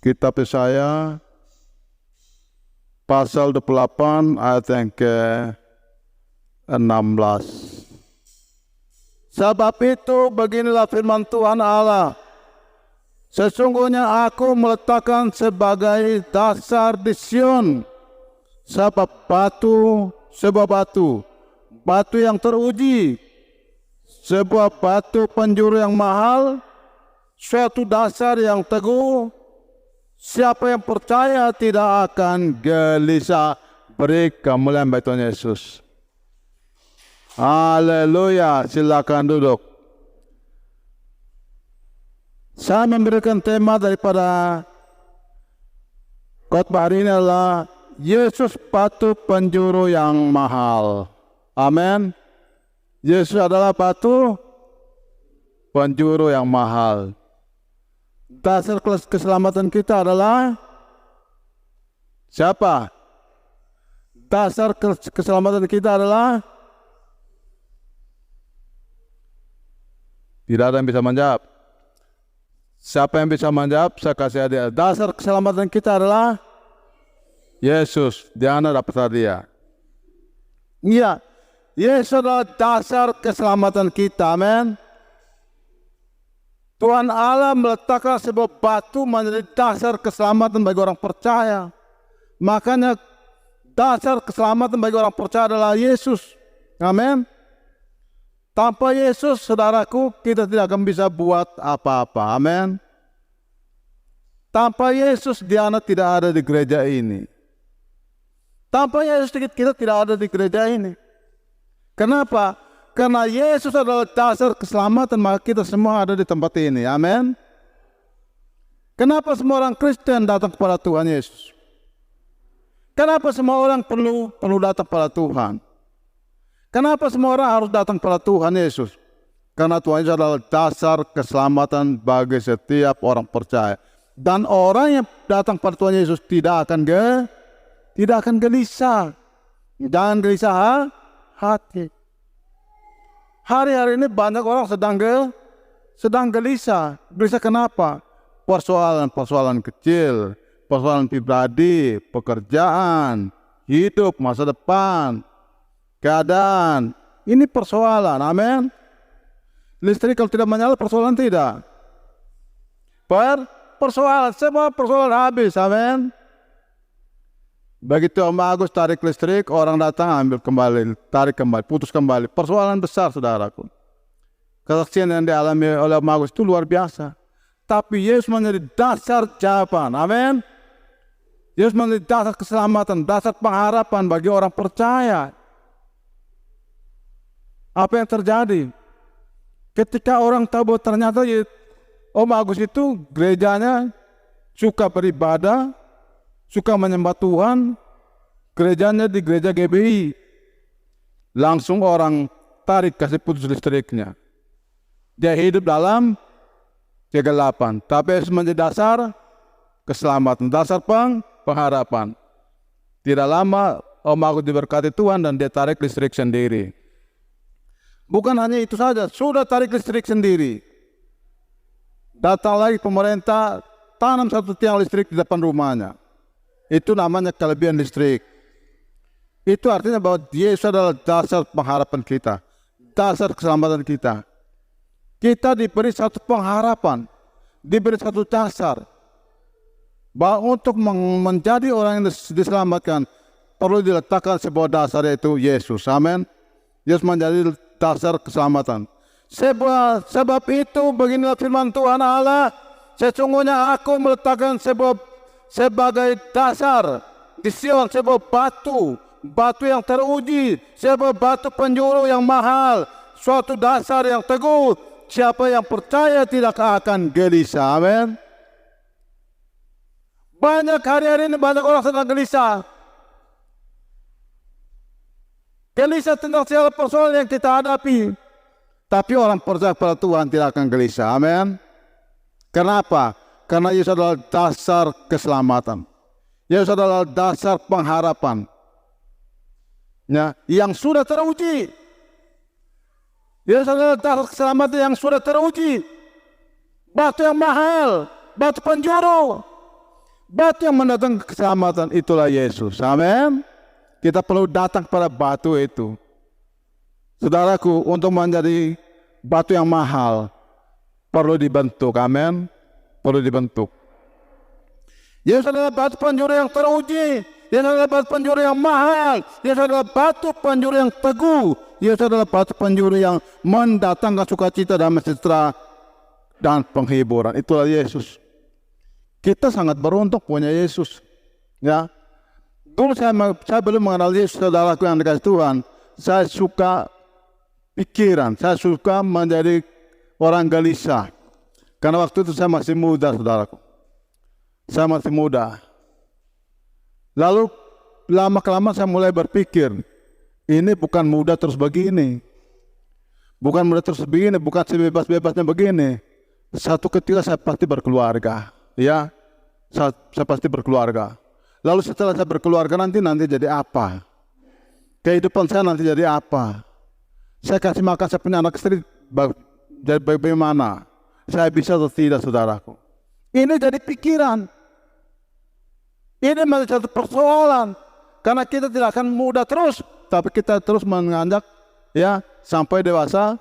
Kitab Yesaya pasal 28 ayat yang ke-16. Sebab itu beginilah firman Tuhan Allah, sesungguhnya aku meletakkan sebagai dasar di Sion sebuah batu yang teruji, sebuah batu penjuru yang mahal, suatu dasar yang teguh. Siapa yang percaya tidak akan gelisah. Beri kemuliaan bagi Tuhan Yesus. Haleluya, silakan duduk. Saya memberikan tema daripada khotbah hari ini adalah Yesus batu penjuru yang mahal. Amin. Yesus adalah batu penjuru yang mahal. Dasar keselamatan kita adalah siapa? Dasar keselamatan kita adalah, tidak ada yang bisa menjawab. Siapa yang bisa menjawab? Saya kasih hadiah. Dasar keselamatan kita adalah Yesus. Diana dapat hadiah. Iya, Yesus adalah dasar keselamatan kita. Amin. Tuhan Allah meletakkan sebuah batu menjadi dasar keselamatan bagi orang percaya. Makanya dasar keselamatan bagi orang percaya adalah Yesus. Amin. Tanpa Yesus, saudaraku, kita tidak akan bisa buat apa-apa. Amin. Tanpa Yesus, Diana tidak ada di gereja ini. Tanpa Yesus, kita tidak ada di gereja ini. Kenapa? Karena Yesus adalah dasar keselamatan, maka kita semua ada di tempat ini. Amin. Kenapa semua orang Kristen datang kepada Tuhan Yesus? Kenapa semua orang perlu datang kepada Tuhan? Kenapa semua orang harus datang kepada Tuhan Yesus? Karena Tuhan Yesus adalah dasar keselamatan bagi setiap orang percaya. Dan orang yang datang kepada Tuhan Yesus tidak akan gelisah. Jangan gelisah hati. Hari-hari ini banyak orang sedang gelisah. Gelisah kenapa? Persoalan kecil, persoalan pribadi, pekerjaan, hidup, masa depan, keadaan. Ini persoalan, amin. Listrik kalau tidak menyala, persoalan tidak. Persoalan, semua persoalan habis, amin. Begitu Om Agus tarik listrik, orang datang ambil kembali, tarik kembali, putus kembali. Persoalan besar, saudaraku. Kesaksian yang dialami oleh Om Agus itu luar biasa. Tapi Yesus menjadi dasar jawaban. Amin. Yesus menjadi dasar keselamatan, dasar pengharapan bagi orang percaya. Apa yang terjadi? Ketika orang tahu bahwa ternyata Om Agus itu gerejanya suka beribadah, suka menyembah Tuhan, gerejanya di gereja GBI. Langsung orang tarik, kasih putus listriknya. Dia hidup dalam kegelapan. Tapi Yesus menjadi dasar keselamatan, dasar pengharapan. Tidak lama Om Agus diberkati Tuhan dan dia tarik listrik sendiri. Bukan hanya itu saja, sudah tarik listrik sendiri. Datang lagi pemerintah, tanam satu tiang listrik di depan rumahnya. Itu namanya kelebihan listrik. Itu artinya bahwa Yesus adalah dasar pengharapan kita, dasar keselamatan kita. Kita diberi satu pengharapan, diberi satu dasar. Bahwa untuk menjadi orang yang diselamatkan, perlu diletakkan sebuah dasar, yaitu Yesus. Amin. Yesus menjadi dasar keselamatan. Sebab itu beginilah firman Tuhan Allah, sesungguhnya aku meletakkan sebagai dasar di Sion sebuah batu yang teruji, sebuah batu penjuru yang mahal, suatu dasar yang teguh. Siapa yang percaya tidak akan gelisah. Amin. Banyak hari-hari ini banyak orang sedang gelisah. Gelisah tentang segala persoalan yang kita hadapi. Tapi orang percaya pada Tuhan tidak akan gelisah. Amin. Kenapa? Karena Yesus adalah dasar keselamatan. Yesus adalah dasar pengharapan. Ya, yang sudah teruji. Yesus adalah dasar keselamatan yang sudah teruji. Batu yang mahal, batu penjuru. Batu yang mendatangkan keselamatan itulah Yesus. Amin. Kita perlu datang pada batu itu. Saudaraku, untuk menjadi batu yang mahal perlu dibentuk. Amin. Perlu dibentuk. Yesus adalah batu penjuru yang teruji. Yesus adalah batu penjuru yang mahal. Yesus adalah batu penjuru yang teguh. Yesus adalah batu penjuru yang mendatangkan sukacita dan sejahtera dan penghiburan. Itulah Yesus. Kita sangat beruntung punya Yesus. Ya. Dulu saya belum mengenal Yesus, saudaraku yang dikasih Tuhan. Saya suka pikiran, saya suka menjadi orang gelisah. Karena waktu itu saya masih muda, saudaraku. Saya masih muda. Lalu lama-kelamaan saya mulai berpikir, ini bukan muda terus begini. Bukan muda terus begini, bukan sebebas-bebasnya begini. Satu ketika saya pasti berkeluarga. Ya, saya pasti berkeluarga. Lalu setelah saya berkeluarga nanti jadi apa? Kehidupan saya nanti jadi apa? Saya kasih makan saya punya anak istri jadi bagaimana? Saya bisa atau tidak, saudaraku? Ini jadi pikiran. Ini menjadi satu persoalan. Karena kita tidak akan muda terus, tapi kita terus menganjak ya sampai dewasa.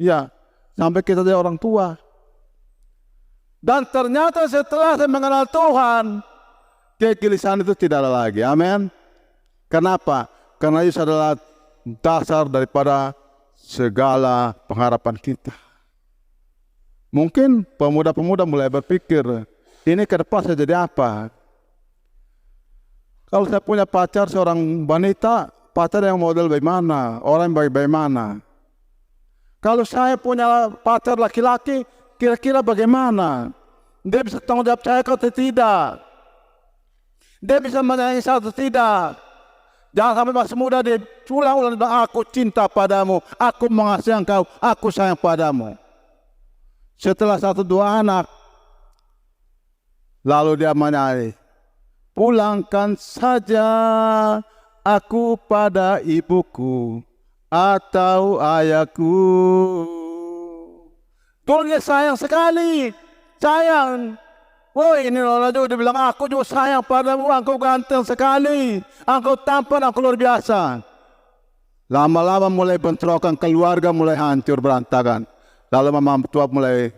Ya, sampai kita jadi orang tua. Dan ternyata setelah saya mengenal Tuhan, kegelisahan itu tidak ada lagi. Amin. Kenapa? Karena Yesus adalah dasar daripada segala pengharapan kita. Mungkin pemuda-pemuda mulai berpikir, ini ke depan saya jadi apa? Kalau saya punya pacar seorang wanita, pacar yang model bagaimana? Orang yang bagaimana? Kalau saya punya pacar laki-laki, kira-kira bagaimana? Dia bisa tanggung jawab saya atau tidak? Dia bisa menyayangi saya atau tidak? Jangan sampai masih muda dia ulang-ulang bilang, aku cinta padamu, aku mengasihi engkau, aku sayang padamu. Setelah 1-2 anak, lalu dia menyanyi, pulangkan saja aku pada ibuku atau ayahku. Tuh dia sayang sekali, sayang. Woi, ini Lola juga bilang, aku juga sayang padamu, engkau ganteng sekali, engkau tampan, engkau luar biasa. Lama-lama mulai bentrokan, keluarga mulai hancur berantakan. Lalu mama tua mulai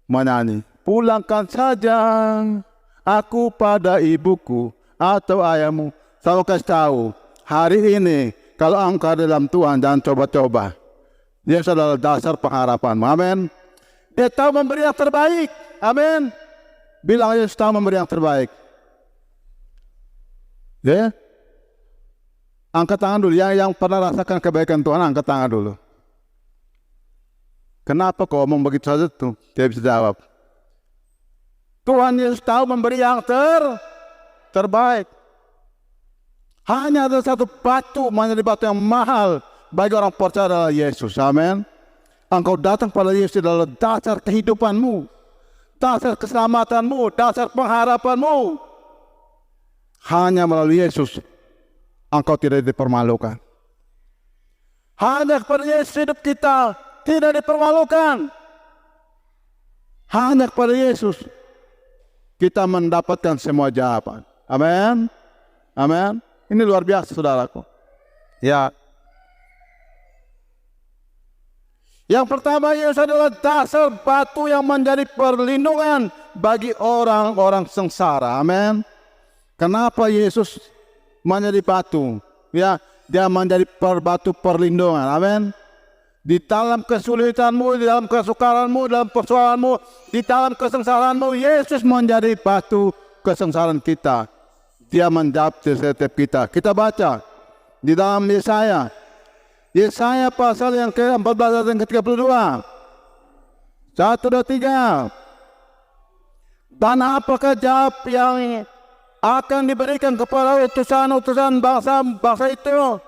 menyanyi, pulangkan saja aku pada ibuku atau ayahmu. Saya kasih tahu, hari ini kalau engkau dalam Tuhan, jangan coba-coba. Dia adalah dasar pengharapanmu. Amin. Dia tahu memberi yang terbaik. Amin. Bilang Yesus tahu memberi yang terbaik. Ya. Angkat tangan dulu. Yang pernah rasakan kebaikan Tuhan, angkat tangan dulu. Kenapa kau ngomong begitu saja tuh? Dia bisa jawab. Tuhan Yesus tahu memberi yang terbaik. Hanya ada satu batu, menjadi batu yang mahal bagi orang percaya adalah Yesus. Amin. Engkau datang pada Yesus adalah dasar kehidupanmu, dasar keselamatanmu, dasar pengharapanmu. Hanya melalui Yesus engkau tidak dipermalukan. Hanya kepada Yesus hidup kita tidak dipermalukan. Hanya kepada Yesus kita mendapatkan semua jawaban. Amin. Amin. Ini luar biasa, saudaraku. Ya. Yang pertama, Yesus adalah dasar batu yang menjadi perlindungan bagi orang-orang sengsara. Amin. Kenapa Yesus menjadi batu? Ya, dia menjadi batu perlindungan. Amin. Di dalam kesulitanmu, di dalam kesukaranmu, dalam persoalanmu, di dalam kesengsaraanmu, Yesus menjadi batu kesengsaraan kita. Dia menjawab setiap kita. Kita baca di dalam Yesaya pasal yang ke-14 dan ke-32. 1, 2, 3. Dan apakah jawab yang akan diberikan kepada utusan-utusan bangsa itu?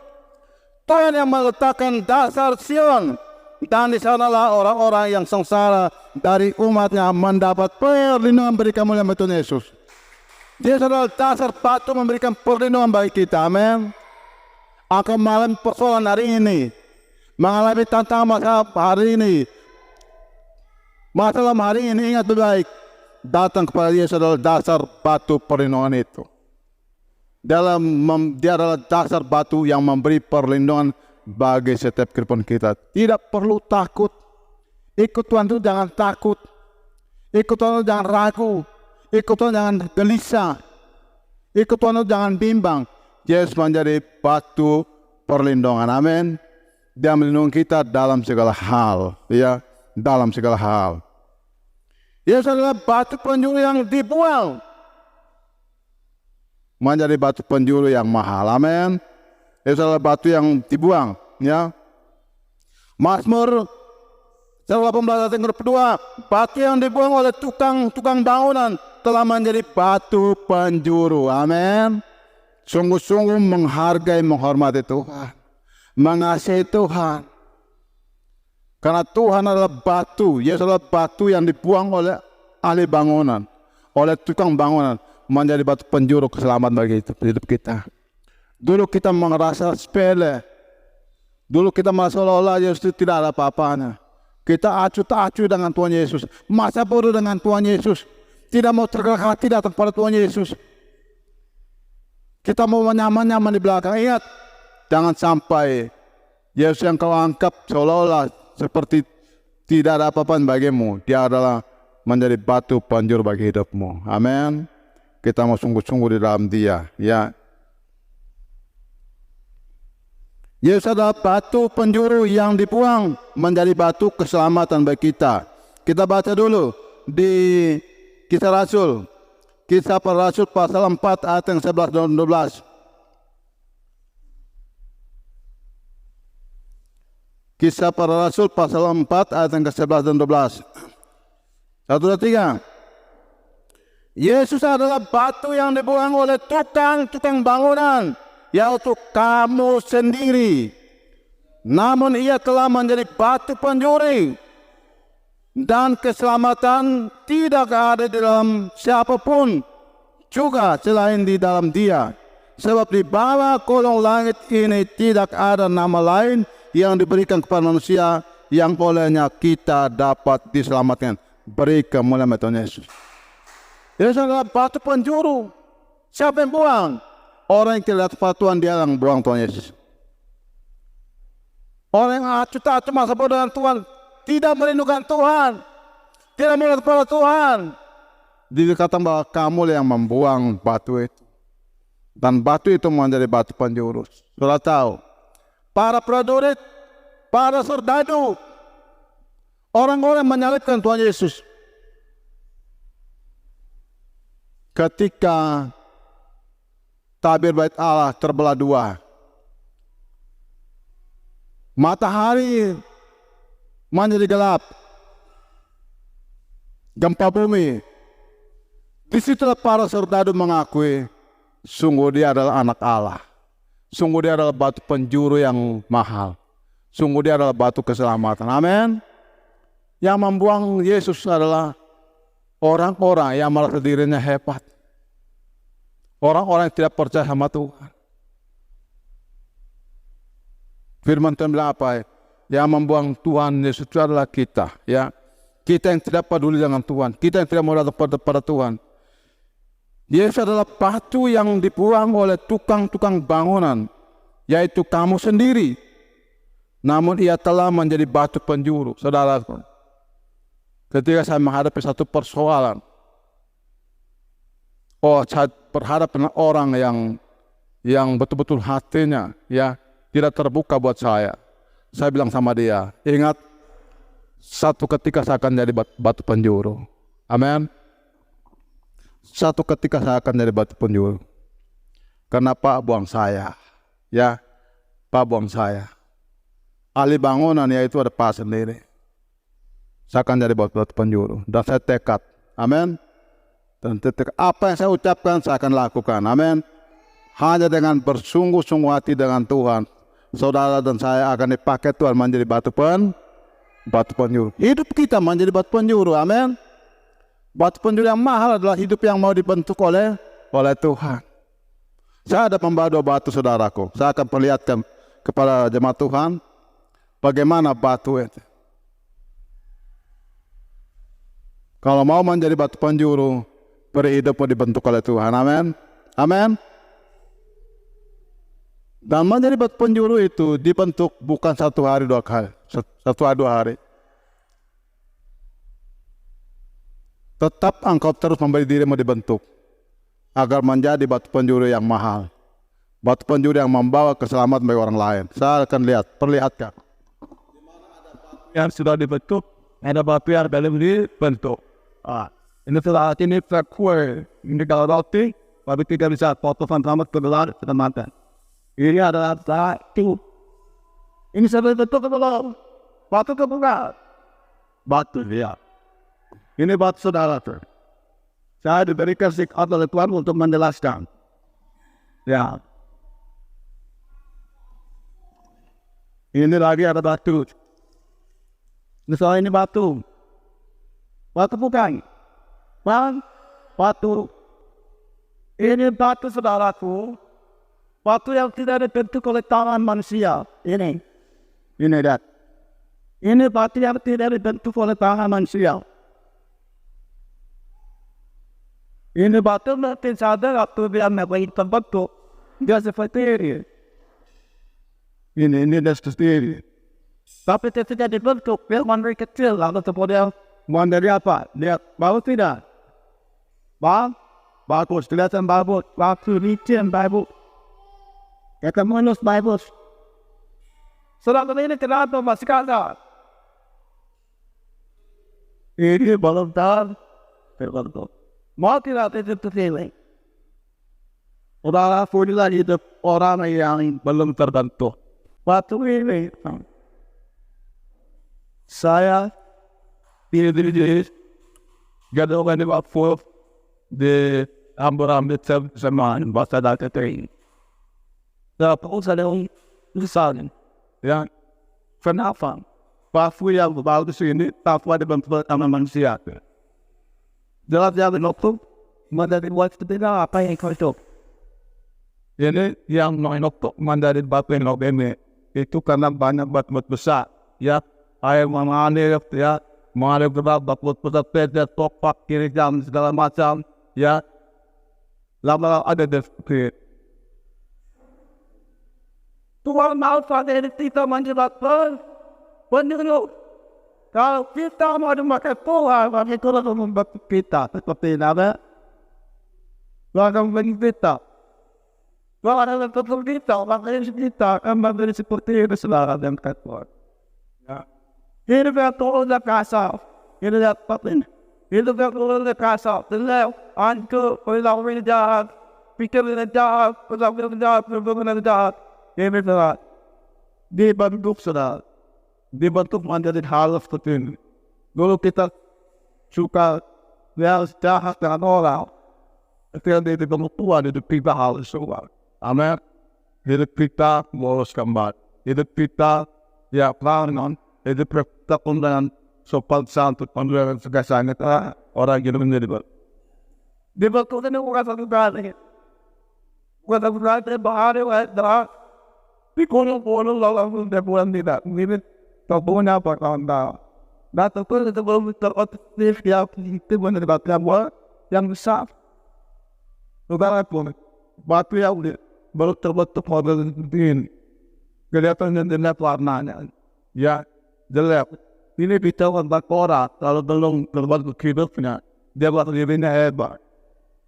Tuhan yang meletakkan dasar Sion, dan di sanalah orang-orang yang sengsara dari umatnya mendapat perlindungan beri kemuliaan Tuhan Yesus. Dia adalah dasar batu memberikan perlindungan bagi kita. Amin. Akan mengalami persoalan hari ini, mengalami tantangan masalah hari ini, masalah hari ini, ingat baik, datang kepada Yesus adalah dasar batu perlindungan itu. Dia adalah dasar batu yang memberi perlindungan bagi setiap kehidupan kita. Tidak perlu takut. Ikut Tuhan itu jangan takut. Ikut Tuhan itu jangan ragu. Ikut Tuhan jangan gelisah. Ikut Tuhan itu jangan bimbang. Yesus menjadi batu perlindungan. Amin. Dia melindungi kita dalam segala hal. Ya, dalam segala hal. Yesus adalah batu penjuru yang dibuang menjadi batu penjuru yang mahal. Amin. Yesus adalah batu yang dibuang. Ya. Mazmur 18 ayat yang kedua, batu yang dibuang oleh tukang bangunan telah menjadi batu penjuru. Amin. Sungguh-sungguh menghargai, menghormati Tuhan, mengasihi Tuhan. Karena Tuhan adalah batu. Yesus adalah batu yang dibuang oleh ahli bangunan, oleh tukang bangunan, menjadi batu penjuru keselamatan bagi hidup kita. Dulu kita merasa sepele. Dulu kita merasa seolah-olah Yesus itu tidak ada apa-apanya. Kita acuh tak acuh dengan Tuhan Yesus, masa bodoh dengan Tuhan Yesus, tidak mau tergerak hati datang pada Tuhan Yesus. Kita mau nyaman-nyaman di belakang. Ingat, jangan sampai Yesus yang kau anggap seolah-olah seperti tidak ada apa-apa bagimu, dia adalah menjadi batu penjuru bagi hidupmu. Amin. Kita mau sungguh-sungguh di dalam Dia. Ya. Yesus adalah batu penjuru yang dibuang menjadi batu keselamatan bagi kita. Kita baca dulu di Kisah Rasul. Kisah Para Rasul pasal 4 ayat yang 11 dan 12. Kisah Para Rasul pasal 4 ayat yang ke-11 dan 12. 1, 2, 3. Yesus adalah batu yang dibuang oleh tukang bangunan, yaitu kamu sendiri. Namun ia telah menjadi batu penjuru, dan keselamatan tidak ada di dalam siapapun juga selain di dalam Dia. Sebab di bawah kolong langit ini tidak ada nama lain yang diberikan kepada manusia yang olehnya kita dapat diselamatkan. Beri kemuliaan Tuhan Yesus. Yesus adalah batu penjuru. Siapa yang buang? Orang yang tidak dapat Tuhan, dia yang buang Tuhan Yesus. Orang yang acuh tak acuh masa bodoh dengan Tuhan, tidak merindukan Tuhan, tidak melihat kepada Tuhan, dikatakan bahwa kamu yang membuang batu itu. Dan batu itu menjadi batu penjuru. Sudah tahu, para prajurit, para serdadu, orang-orang menyalibkan Tuhan Yesus. Ketika tabir bait Allah terbelah dua, matahari menjadi gelap, gempa bumi. Disitulah para serdadu mengakui, sungguh dia adalah anak Allah, sungguh dia adalah batu penjuru yang mahal, sungguh dia adalah batu keselamatan. Amin. Yang membuang Yesus adalah orang-orang yang merasa dirinya hebat, orang-orang yang tidak percaya sama Tuhan. Firman Tuhan bilang apa? Yang membuang Tuhan Yesus itu adalah kita. Ya, kita yang tidak peduli dengan Tuhan, kita yang tidak mau datang pada Tuhan. Yesus adalah batu yang dibuang oleh tukang bangunan, yaitu kamu sendiri. Namun ia telah menjadi batu penjuru. Saudara, ketika saya menghadapi satu persoalan, saya berhadapan dengan orang yang betul-betul hatinya ya tidak terbuka buat saya. Saya bilang sama dia, ingat, satu ketika saya akan jadi batu penjuru. Amin. Satu ketika saya akan jadi batu penjuru. Kenapa buang saya? Ya, Pak buang saya. Ahli bangunan yaitu ada Pak sendiri. Saya akan jadi batu penjuru. Dan saya tekad. Amin. Dan apa yang saya ucapkan saya akan lakukan. Amin. Hanya dengan bersungguh-sungguh hati dengan Tuhan, saudara dan saya akan dipakai Tuhan menjadi batu penjuru. Hidup kita menjadi batu penjuru. Amin. Batu penjuru yang mahal adalah hidup yang mau dibentuk oleh Tuhan. Saya ada membawa 2 batu, saudaraku. Saya akan perlihatkan kepada jemaat Tuhan bagaimana batu itu. Kalau mau menjadi batu penjuru, beri hidupmu dibentuk oleh Tuhan. Amin. Amin. Dan menjadi batu penjuru itu dibentuk bukan 1 hari 2 hari, 1 hari 2 hari. Tetap engkau terus memberi dirimu dibentuk agar menjadi batu penjuru yang mahal, batu penjuru yang membawa keselamatan bagi orang lain. Saya akan perlihatkan. Yang sudah dibentuk, ada batu yang belum dibentuk. Ini saat ini kue. Ini kalau roti, tapi tidak bisa foto sama kebelar keselamatan. Ini adalah batu. Ini sampai bentuk kebelar. Batu kebelar. Batu dia. Ini batu saudara. Saya diberikan sikat oleh Tuhan untuk menjelaskan. Ya. Ini lagi ada batu. Misalnya ini batu. Batu bukan. Batu. Ini batu saudaraku. Batu yang tidak dibentuk oleh tangan manusia. Ini dat. Ini batu yang tidak dibentuk oleh tangan manusia. Ini batu nanti sadar waktu dia membuat terbentuk. Dia seperti ini. Ini dia seperti ini. Tapi dia tidak dibentuk. Dia mandiri kecil. Lalu kemudian mandiri apa? Lihat. Bagus tidak? Bagus. Kelihatan bagus. Waktu licin bagus. Kata manusia bagus. Sedangkan ini kenapa masih ada? Ini belum tahu. Terbentuk. Mau tidak terpilih. Udahlah pulihlah hidup orang yang belum terbentuk. Waktu ini saya diri gadungan di waktu di hampir sama bahasa data ini. Tapi saya misalnya, ya kenapa? Waktu yang bagus ini tanpa dibentuk sama manusia. Jelas yang menoktuk, mandari waktu tidak apa yang kau itu. Ini yang menoktuk mandari batu yang ini itu karena banyak batu besar, ya air mengalir, ya mengalir berat batu besar, peda, topak, kiri jam segala macam, ya lama ada seperti. Tuhan mau pada kita menjelat benar. Kalau kita mau memakai Tuhan, itu adalah membantu kita. Seperti nama. Orang bagi kita. Orang yang tetap kita, orang yang kita akan menjadi seperti itu selama dan Tuhan. Hidup yang turun dari kasar. Hidup yang patin. Hidup yang turun dari kasar. Tidak, anku, perilaku yang jahat. Pikir yang jahat, perilaku yang jahat, perilaku yang jahat. Ini adalah dibentuk saudara. Dibentuk menjadi hal seperti ini. Dulu kita suka lihat jahat dengan orang. Ketika dia dibentuk Tuhan, hidup kita harus semua. Amin. Hidup kita mulus kembali. Hidup kita ya pelayanan. Hidup kita pun dengan sopan santun, panduan segasanya orang yang menjadi baik. Dibentuk ini bukan satu kali. Bukan satu kali bahari adalah pikul-pikul lalu dia bukan tidak. Ini tentunya apa kawan-kawan. Dan tentu itu belum terotis yang itu menyebabkan yang besar. Saudara pun, batu yang baru terbentuk model ini. Kelihatan jelas warnanya. Ya, jelas. Ini bisa tentang orang, kalau belum terbentuk hidupnya, dia buat dirinya hebat.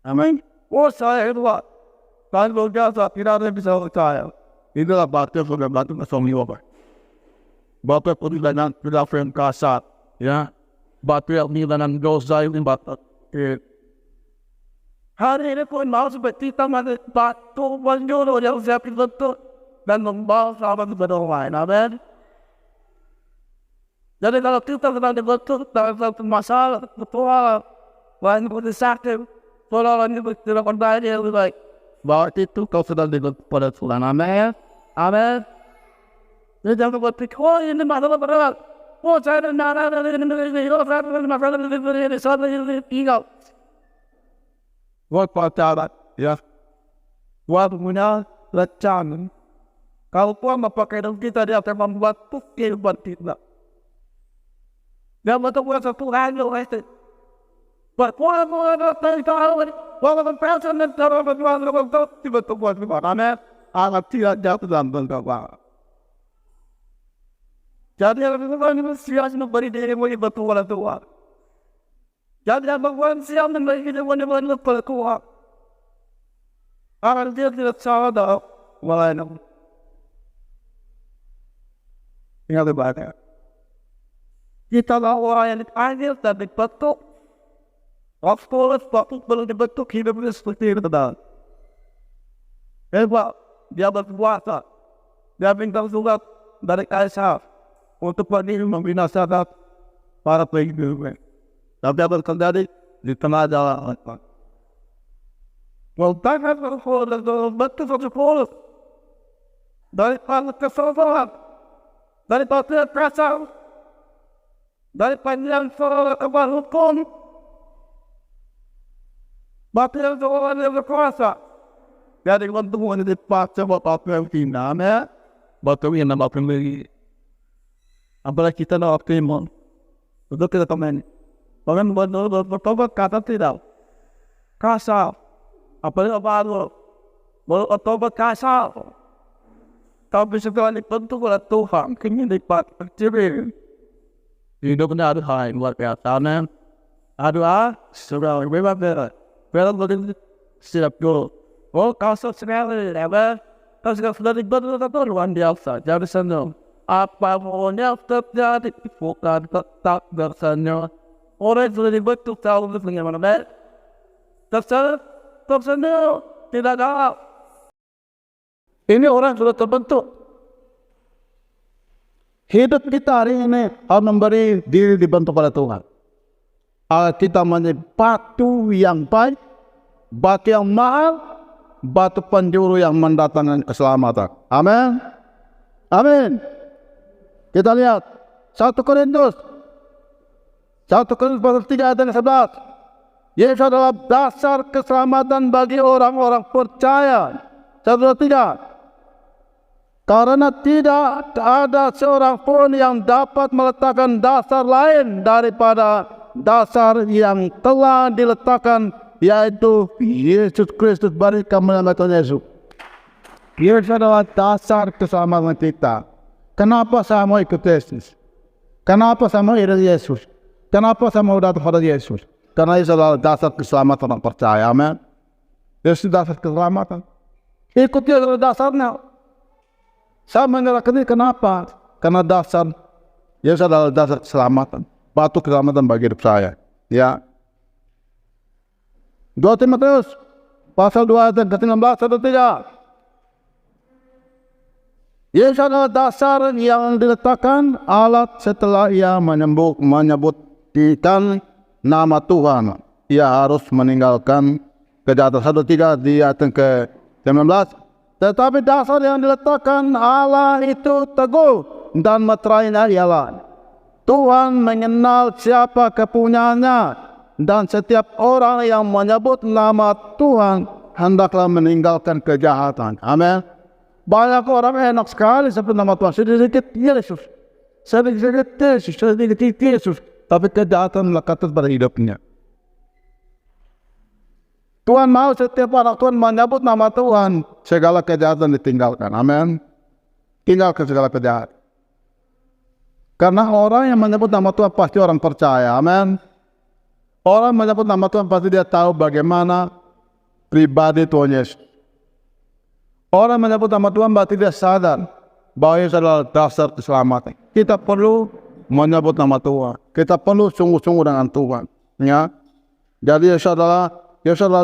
Amin. Oh saya hebat. Kalau biasa tidak ada bisa percaya. Inilah batu yang sudah batu kesong hebat. Batu yang tidak kasar, ya. Batu yang dengan dosa ini batu. Hari ini pun mau seperti kita ada batu penjuru yang siap dibentuk dan membawa sahabat kepada orang lain. Amin. Jadi kalau kita sedang dibentuk dalam satu masalah, ketua, lain pun sakit, orang ini tidak kondisi yang lebih baik. Bahwa itu kau sedang dibentuk pada Tuhan. Amin. Amin. Jadi jangan berpikir, oh ini masalah berat. Oh saya masalah tinggal. Buat pacaran, ya. Buat punya rencana. Kalau Tuhan memakai dalam kita, dia akan membuat kehidupan kita. Dia betul buat satu hal yang Tiba-tiba anak tidak jatuh dalam bangga. Jadi orang siap memberi diri mulai bertuah tua. Jadi orang siap memberi diri mulai bertuah. Orang dia tidak salah mulai nak. Ingat baik. Kita orang yang adil dan dibentuk. Waktu belum dibentuk hidupnya seperti itu dah. Hebat, dia berpuasa, dia minta surat dari Kaisar untuk membinasakan para pengikutnya. Tapi dia berkendali di tengah jalan. Waltangan berkuasa dalam bentuk sekolah dari para kesalahan, dari para kasar, dari panjang soal kebal hukum. Bapak orang yang berkuasa, dari keuntungan di pasca bapak yang finalnya, bapak yang nama pembeli. Apalagi kita nak optimal, untuk kita teman. Orang bertobat kata tidak, kasar. Apalagi baru bertobat kasar. Tapi setelah dibentuk oleh Tuhan, kini dapat bercerai. Hidupnya ada hal yang luar biasa. Ada sudah berbeda. Kalau boleh siap dulu. Oh, kasar sekali, apa? Kalau sudah dibentuk itu luar biasa. Jadi senang. Apa maunya terjadi bukan tetap bersanya. Orang sudah dibentuk tahu bagaimana. Tersenang tidak ada. Ini orang sudah terbentuk. Hidup kita hari ini harus memberi diri dibentuk oleh Tuhan. Kita menjadi batu yang baik, batu yang mahal, batu penjuru yang mendatangkan keselamatan. Amin. Amin. Kita lihat 1 Korintus pasal 3 ayat 11. Yesus adalah dasar keselamatan bagi orang-orang percaya. 1-3. Karena tidak ada seorang pun yang dapat meletakkan dasar lain daripada dasar yang telah diletakkan, yaitu Yesus Kristus bagi keselamatan Yesus. Yesus adalah dasar keselamatan kita. Kenapa saya mau ikut Yesus? Kenapa saya mau ikut Yesus? Kenapa saya mau datang pada Yesus? Karena Yesus adalah dasar keselamatan orang percaya. Amin. Yesus dasar keselamatan. Ikut Yesus adalah dasarnya. Saya menyerahkan ini kenapa? Karena dasar Yesus adalah dasar keselamatan, batu keselamatan bagi hidup saya. Ya. 2 Timotius pasal 2 ayat ke-16 1-3. Yesus adalah dasar yang diletakkan alat setelah ia menyebutkan nama Tuhan. Ia harus meninggalkan kejahatan. 1-3 di ayat ke-19. Tetapi dasar yang diletakkan Allah itu teguh dan meterainya ialah Tuhan mengenal siapa kepunyaannya, dan setiap orang yang menyebut nama Tuhan hendaklah meninggalkan kejahatan. Amin. Banyak orang enak sekali sebut nama Tuhan, sedikit Yesus, sedikit Yesus, tapi kejahatan melekat pada hidupnya. Tuhan mau setiap orang Tuhan menyebut nama Tuhan, segala kejahatan ditinggalkan. Amin. Tinggalkan segala kejahatan. Karena orang yang menyebut nama Tuhan pasti orang percaya. Amin. Orang menyebut nama Tuhan pasti dia tahu bagaimana pribadi Tuhan Yesus. Orang menyebut nama Tuhan berarti dia sadar bahwa Yesus adalah dasar keselamatan. Kita perlu menyebut nama Tuhan. Kita perlu sungguh-sungguh dengan Tuhan. Ya. Jadi Yesus adalah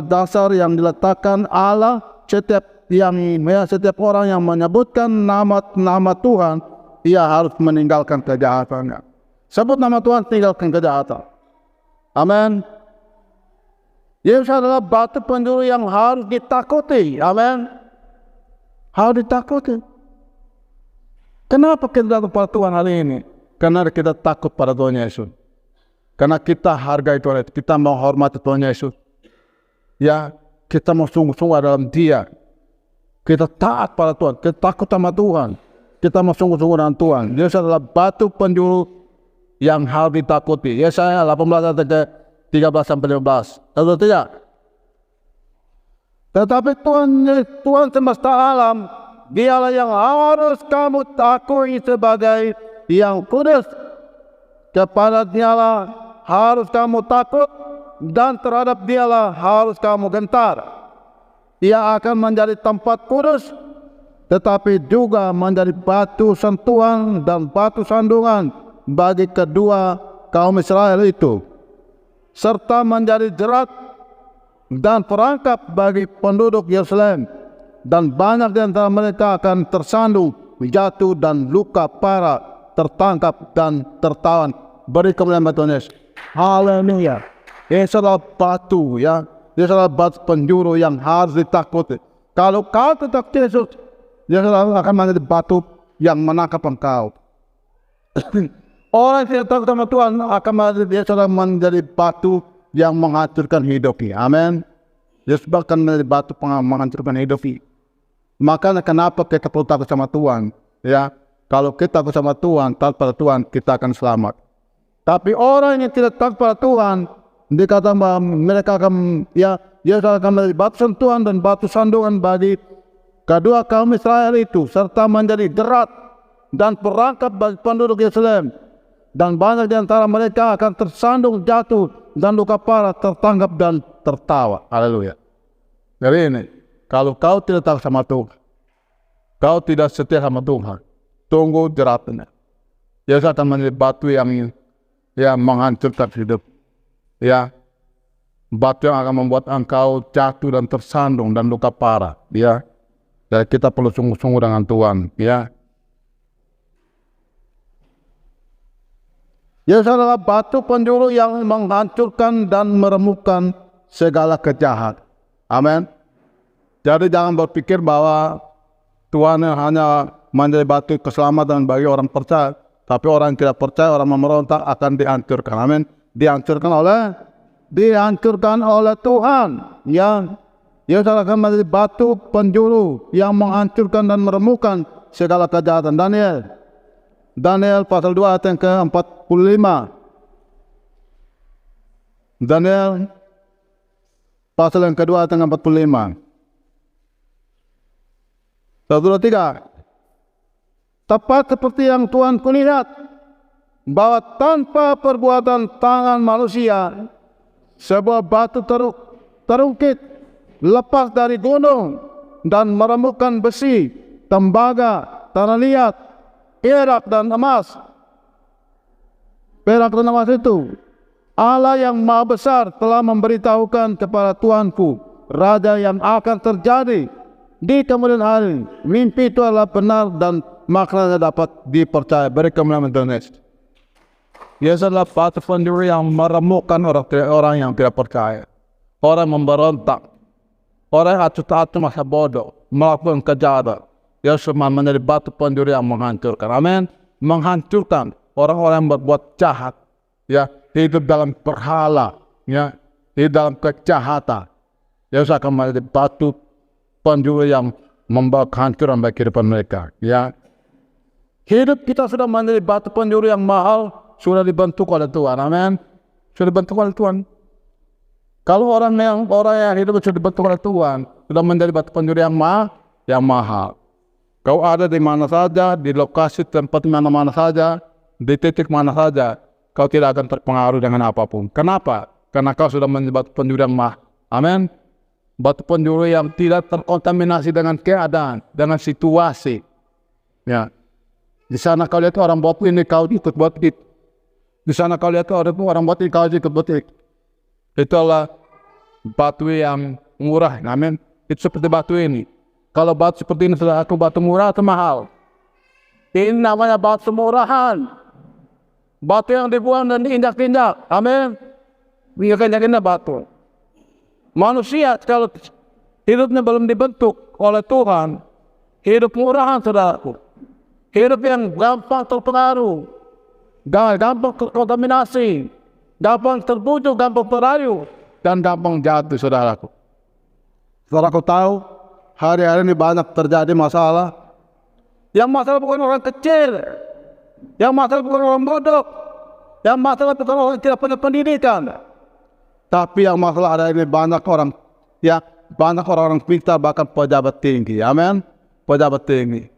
dasar yang diletakkan Allah. Setiap orang yang menyebutkan nama Tuhan, ia harus meninggalkan kejahatannya. Sebut nama Tuhan, tinggalkan kejahatan. Amin. Yesus adalah batu penjuru yang harus ditakuti. Amin. Harus ditakuti. Kenapa kita datang pada Tuhan hari ini? Karena kita takut pada Tuhan Yesus. Karena kita hargai Tuhan Yesus. Kita menghormati Tuhan Yesus. Ya, kita mau sungguh-sungguh dalam Dia. Kita taat pada Tuhan. Kita takut sama Tuhan. Kita mau sungguh-sungguh dengan Tuhan. Yesus adalah batu penjuru yang harus ditakuti. Yesaya 18 ayat 13-15. Atau tidak? Tetapi Tuhan semesta alam, dialah yang harus kamu akui sebagai yang kudus. Kepada dialah harus kamu takut, dan terhadap dialah harus kamu gentar. Ia akan menjadi tempat kudus, tetapi juga menjadi batu sentuhan dan batu sandungan bagi kedua kaum Israel itu, serta menjadi jerat dan perangkap bagi penduduk Yerusalem, dan banyak di antara mereka akan tersandung, jatuh dan luka parah, tertangkap dan tertawan. Beri kemuliaan Tuhan Yesus. Haleluya. Ini adalah batu, ya. Ini adalah batu penjuru yang harus ditakuti. Kalau kau tetap Yesus, dia akan menjadi batu yang menangkap engkau. Orang yang tidak takut sama Tuhan akan menjadi batu yang menghancurkan hidupnya. Amin. Dia sebabkan menjadi batu menghancurkan hidupnya. Makanya kenapa kita perlu takut sama Tuhan? Ya, kalau kita takut sama Tuhan, taat pada Tuhan, kita akan selamat. Tapi orang yang tidak takut pada Tuhan, dikatakan bahwa mereka akan, ya, dia akan menjadi batu sentuhan dan batu sandungan bagi kedua kaum Israel itu, serta menjadi jerat dan perangkap bagi penduduk Yerusalem, dan banyak di antara mereka akan tersandung, jatuh dan luka parah, tertangkap dan tertawa. Haleluya. Jadi ini, kalau kau tidak tahu sama Tuhan, kau tidak setia sama Tuhan, tunggu jeratnya. Dia akan menjadi batu yang menghancurkan hidup. Ya, batu yang akan membuat engkau jatuh dan tersandung dan luka parah. Ya. Dan kita perlu sungguh-sungguh dengan Tuhan, ya. Yesus adalah batu penjuru yang menghancurkan dan meremukkan segala kejahatan. Amin. Jadi jangan berpikir bahwa Tuhan hanya menjadi batu keselamatan bagi orang percaya, tapi orang yang tidak percaya, orang memberontak akan dihancurkan. Amin. Dihancurkan oleh Tuhan, ya. Yesus akan menjadi batu penjuru yang menghancurkan dan meremukkan segala kejahatan. Daniel pasal 2 ayat yang ke-45. Daniel pasal yang kedua ayat yang ke-45. 1, 2, 3. Tepat seperti yang Tuhan kulihat, bahwa tanpa perbuatan tangan manusia, sebuah batu terungkit lepas dari gunung dan meremukkan besi, tembaga, tanah liat, perak dan emas. Perak dan emas itu Allah yang Maha Besar telah memberitahukan kepada Tuanku, Raja, yang akan terjadi di kemudian hari. Mimpi itu adalah benar dan maknanya dapat dipercaya. Beri kemuliaan Tuhan Yesus. Yesus adalah batu penjuru yang meremukkan orang yang tidak percaya, orang memberontak, orang yang acuh-acuh masa bodoh, melakukan kejahatan. Yesus menjadi batu penjuru yang menghancurkan. Amin. Menghancurkan orang-orang yang berbuat jahat, ya, hidup dalam berhala, ya, hidup dalam kejahatan. Yesus akan menjadi batu penjuru yang membawa kehancuran bagi kehidupan mereka, ya. Hidup kita sudah menjadi batu penjuru yang mahal, sudah dibentuk oleh Tuhan. Amin. Sudah dibentuk oleh Tuhan. Kalau orang yang hidup sudah dibentuk oleh Tuhan, sudah menjadi batu penjuru yang mahal. Kau ada di mana saja, di lokasi tempat mana-mana saja, di titik mana saja, kau tidak akan terpengaruh dengan apapun. Kenapa? Karena kau sudah menjadi batu penjuru yang mahal. Amin. Batu penjuru yang tidak terkontaminasi dengan keadaan, dengan situasi. Ya. Di sana kau lihat orang buat ini, kau ikut buat itu. Di sana kau lihat orang buat ini, kau ikut buat itu. Itulah batu yang murah. Amin. Itu seperti batu ini. Kalau batu seperti ini sudah aku batu murah atau mahal? Ini namanya batu murahan. Batu yang dibuang dan diinjak-injak. Amin. Injak-injak batu. Manusia kalau hidupnya belum dibentuk oleh Tuhan, hidup murahan, saudaraku. Hidup yang gampang terpengaruh, gampang terkontaminasi, gampang terbujuk, gampang terayu, dan gampang jatuh, saudaraku. Saudaraku tahu, hari-hari ini banyak terjadi masalah. Yang masalah bukan orang kecil, yang masalah bukan orang bodoh, yang masalah bukan orang yang tidak punya pendidikan, Tapi yang masalah ada ini banyak orang, ya banyak orang-orang pintar bahkan pejabat tinggi. Amin. Pejabat tinggi.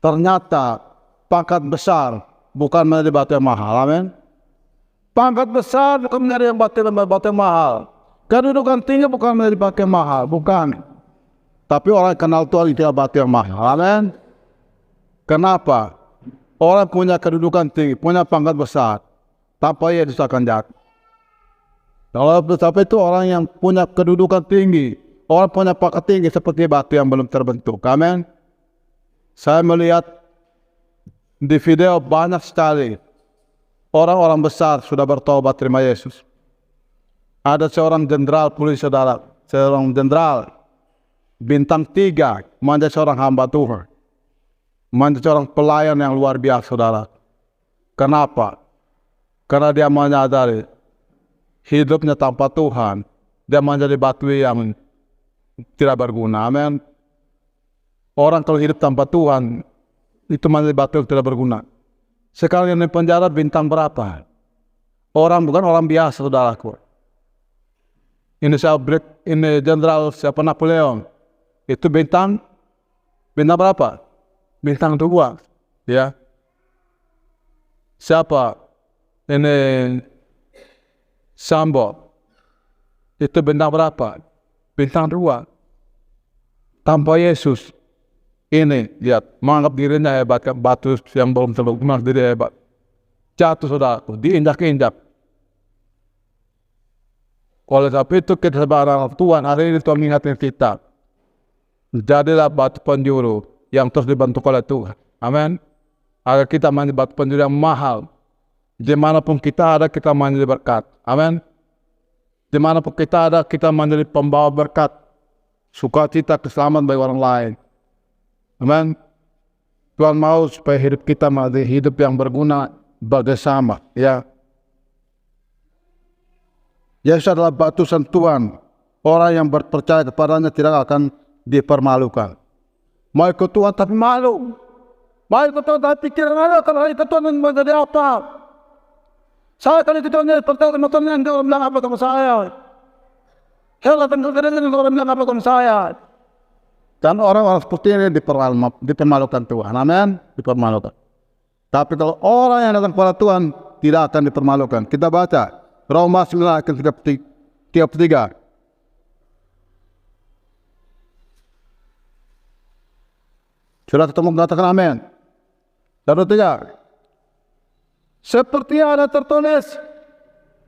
Ternyata pangkat besar bukan menjadi batu yang mahal. Amin. Pangkat besar bukan menjadi batu yang mahal. Kedudukan tinggi bukan menjadi batu yang mahal. Bukan. Tapi orang yang kenal Tuhan itu batu yang mahal. Amin. Kenapa? Orang punya kedudukan tinggi, punya pangkat besar, tanpa Yesus akan jatuh. Kalau tapi itu orang yang punya kedudukan tinggi, orang punya pangkat tinggi seperti batu yang belum terbentuk. Amin. Saya melihat di video banyak sekali orang-orang besar sudah bertobat terima Yesus. Ada seorang jenderal polisi saudara, seorang jenderal bintang 3 menjadi seorang hamba Tuhan, menjadi seorang pelayan yang luar biasa saudara. Kenapa? Karena dia menyadari hidupnya tanpa Tuhan, dia menjadi batu yang tidak berguna. Amin. Orang kalau hidup tanpa Tuhan, itu menjadi batu yang tidak berguna. Sekarang yang di penjara bintang berapa? Orang bukan orang biasa, saudaraku. Ini jenderal siapa, Napoleon. Itu bintang berapa? Bintang 2. Ya. Siapa? Ini Sambo. Itu bintang berapa? Bintang 2. Tanpa Yesus, ini lihat, menganggap dirinya hebat, kan? Batu yang belum terbang, menganggap diri hebat. Jatuh saudaraku, diinjak-injak. Oleh sebab itu kita sebagai anak Tuhan, hari ini Tuhan mengingatkan kita, jadilah batu penjuru yang terus dibentuk oleh Tuhan. Amin. Agar kita menjadi batu penjuru yang mahal. Dimanapun kita ada, kita menjadi berkat. Amin. Dimanapun kita ada, kita menjadi pembawa berkat, sukacita, keselamatan bagi orang lain. Amin. Tuhan mau supaya hidup kita menjadi hidup yang berguna bersama. Ya. Yesus adalah batu sentuhan. Orang yang percaya kepadanya tidak akan dipermalukan. Mau ikut Tuhan tapi malu. Mau ikut Tuhan tapi pikiran kalau ikut Tuhan menjadi apa? Saya kalau ikut Tuhan percaya sama Tuhan yang dia bilang apa sama saya? Saya datang ke gereja yang orang bilang apa sama saya? Dan orang-orang seperti ini dipermalukan Tuhan. Amin. Dipermalukan. Tapi kalau orang yang datang kepada Tuhan tidak akan dipermalukan. Kita baca Roma 9 ayat 33. Sudah ketemu mengatakan amin. Dan 3. Seperti ada tertulis,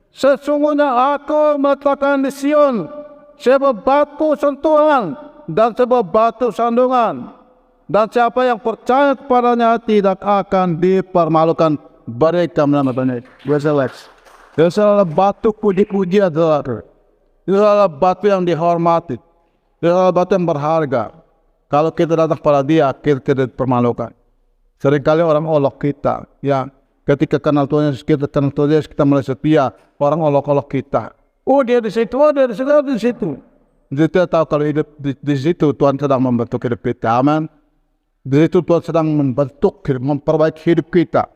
sesungguhnya aku meletakkan di Sion sebuah batu sentuhan dan sebuah batu sandungan, dan siapa yang percaya kepadanya tidak akan dipermalukan. Mereka menamanya Weseleks. Itu adalah batu puji-puji adalah. Itu adalah batu yang dihormati. Itu adalah batu yang berharga. Kalau kita datang pada dia, kita tidak dipermalukan. Seringkali orang olok kita, ya. Ketika kenal Tuhan Yesus, kita mulai setia, orang olok-olok kita. Oh dia di situ, oh dia di situ, oh, di situ. Kita tahu kalau hidup di situ Tuhan sedang membentuk hidup kita. Amin. Di situ Tuhan sedang membentuk, memperbaiki hidup kita.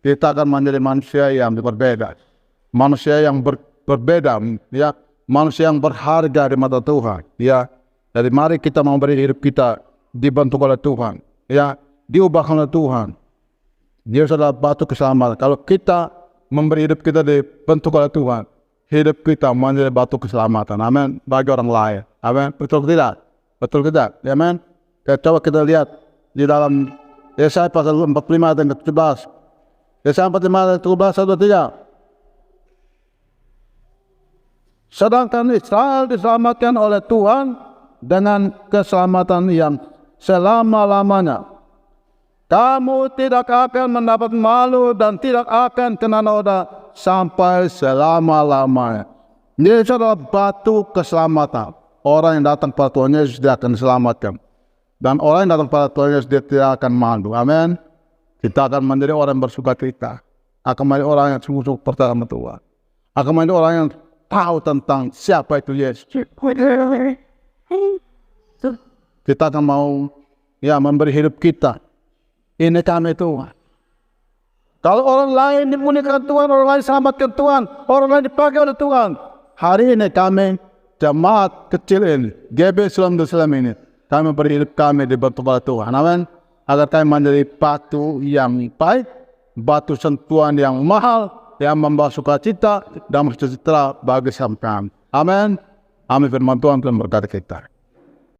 Kita akan menjadi manusia yang berbeda. Manusia yang berbeda, ya, manusia yang berharga di mata Tuhan, ya. Jadi mari kita memberi hidup kita dibentuk oleh Tuhan, ya, diubahkan oleh Tuhan. Dia adalah batu keselamatan. Kalau kita memberi hidup kita dibentuk oleh Tuhan, hidup kita menjadi batu keselamatan. Amin. Bagi orang lain. Amin. Betul tidak? Betul tidak? Amin. Coba kita lihat di dalam Yesaya pasal 45 dan 17. Yesaya 45 dan 17 1 3. Sedangkan Israel diselamatkan oleh Tuhan dengan keselamatan yang selama-lamanya. Kamu tidak akan mendapat malu dan tidak akan kena noda sampai selama-lamanya. Yesus adalah batu keselamatan. Orang yang datang pada Tuhan Yesus dia akan diselamatkan. Dan orang yang datang pada Tuhan Yesus dia tidak akan malu. Amin. Kita akan menjadi orang yang bersukacita. Akan menjadi orang yang sungguh-sungguh percaya sama Tuhan. Akan menjadi orang yang tahu tentang siapa itu Yesus. Kita akan mau, ya, memberi hidup kita. Ini kami Tuhan. Kalau orang lain dimuliakan Tuhan, orang lain selamatkan Tuhan, orang lain dipakai oleh Tuhan, hari ini kami jemaat kecil ini, GB Islam ini, kami beri hidup kami di batu Tuhan. Amin. Agar kami menjadi batu yang baik, batu sentuhan yang mahal, yang membawa sukacita dan sejahtera bagi sampean. Amin. Amin firman Tuhan berkata kita.